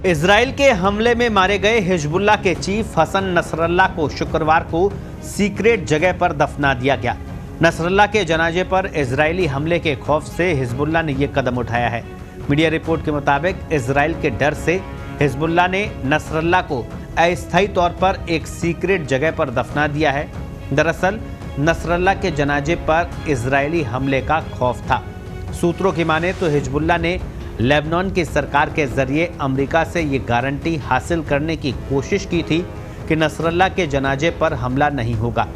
Israel के हमले में मारे गए हिजबुल्ला के चीफ हसन नसरल्ला को शुक्रवार को सीक्रेट जगह पर दफना दिया गया। नसरल्ला के जनाजे पर इजरायली हमले के खौफ से हिजबुल्ला ने यह कदम उठाया है। मीडिया रिपोर्ट के मुताबिक इजराइल के डर से हिजबुल्ला ने नसरल्ला को अस्थायी तौर पर एक सीक्रेट जगह पर दफना दिया है। दरअसल नसरल्ला के जनाजे पर इजरायली हमले का खौफ था। सूत्रों की माने तो हिजबुल्ला ने लेबनान की सरकार के जरिए अमेरिका से ये गारंटी हासिल करने की कोशिश की थी कि नसरल्ला के जनाजे पर हमला नहीं होगा,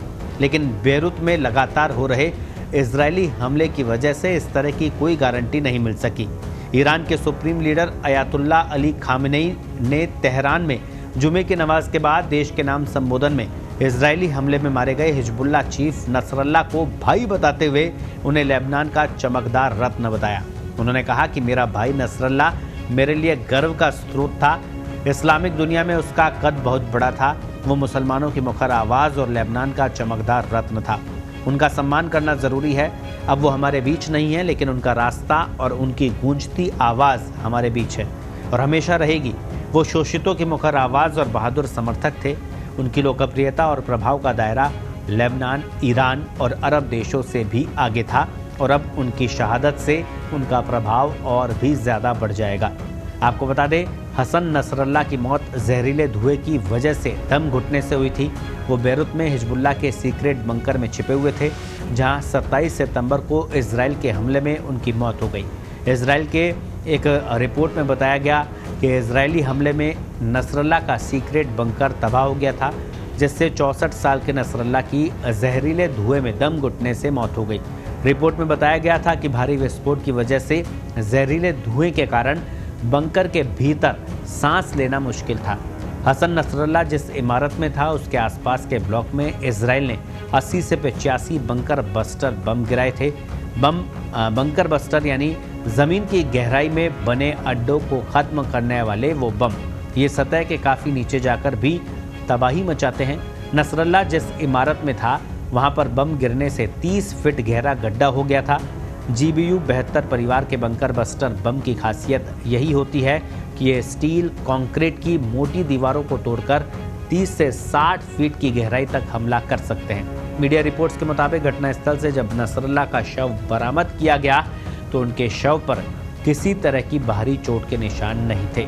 लेकिन बेरूत में लगातार हो रहे इजरायली हमले की वजह से इस तरह की कोई गारंटी नहीं मिल सकी। ईरान के supreme leader Ayatollah Ali Khamenei ने तेहरान में जुमे की नमाज के बाद देश के नाम संबोधन में इजरायली हमले में मारे गए हिजबुल्ला चीफ नसरल्ला को भाई बताते हुए उन्हें लेबनान का चमकदार रत्न बताया। उन्होंने कहा कि मेरा भाई नसरल्ला मेरे लिए गर्व का स्रोत था। इस्लामिक दुनिया में उसका कद बहुत बड़ा था। वो मुसलमानों की मुखर आवाज़ और लेबनान का चमकदार रत्न था। उनका सम्मान करना ज़रूरी है। अब वो हमारे बीच नहीं है, लेकिन उनका रास्ता और उनकी गूंजती आवाज़ हमारे बीच है और हमेशा रहेगी। वो शोषितों की मुखर आवाज़ और बहादुर समर्थक थे। उनकी लोकप्रियता और प्रभाव का दायरा लेबनान, ईरान और अरब देशों से भी आगे था और अब उनकी शहादत से उनका प्रभाव और भी ज़्यादा बढ़ जाएगा। आपको बता दें, हसन नसरल्ला की मौत जहरीले धुएं की वजह से दम घुटने से हुई थी। वो बेरूत में हिजबुल्ला के सीक्रेट बंकर में छिपे हुए थे, जहां 27 सितंबर को इजराइल के हमले में उनकी मौत हो गई। इजराइल के एक रिपोर्ट में बताया गया कि इजरायली हमले में नसरल्ला का सीक्रेट बंकर तबाह हो गया था, जिससे 64 साल के नसरल्ला की जहरीले धुएं में दम घुटने से मौत हो गई। रिपोर्ट में बताया गया था कि भारी विस्फोट की वजह से जहरीले धुएं के कारण बंकर के भीतर सांस लेना मुश्किल था। हसन नसरल्ला जिस इमारत में था, उसके आसपास के ब्लॉक में इजराइल ने 80 से 85 बंकर बस्टर बम गिराए थे। बंकर बस्टर यानी जमीन की गहराई में बने अड्डों को खत्म करने वाले वो बम। ये सतह के काफ़ी नीचे जाकर भी तबाही मचाते हैं। नसरल्ला जिस इमारत में था, वहां पर बम गिरने से 30 फीट गहरा गड्ढा हो गया था। GBU 72 परिवार के बंकर बस्टर बम की खासियत यही होती है कि ये स्टील कंक्रीट की मोटी दीवारों को तोड़कर 30 से 60 फीट की गहराई तक हमला कर सकते हैं। मीडिया रिपोर्ट्स के मुताबिक घटनास्थल से जब नसरल्ला का शव बरामद किया गया तो उनके शव पर किसी तरह की बाहरी चोट के निशान नहीं थे।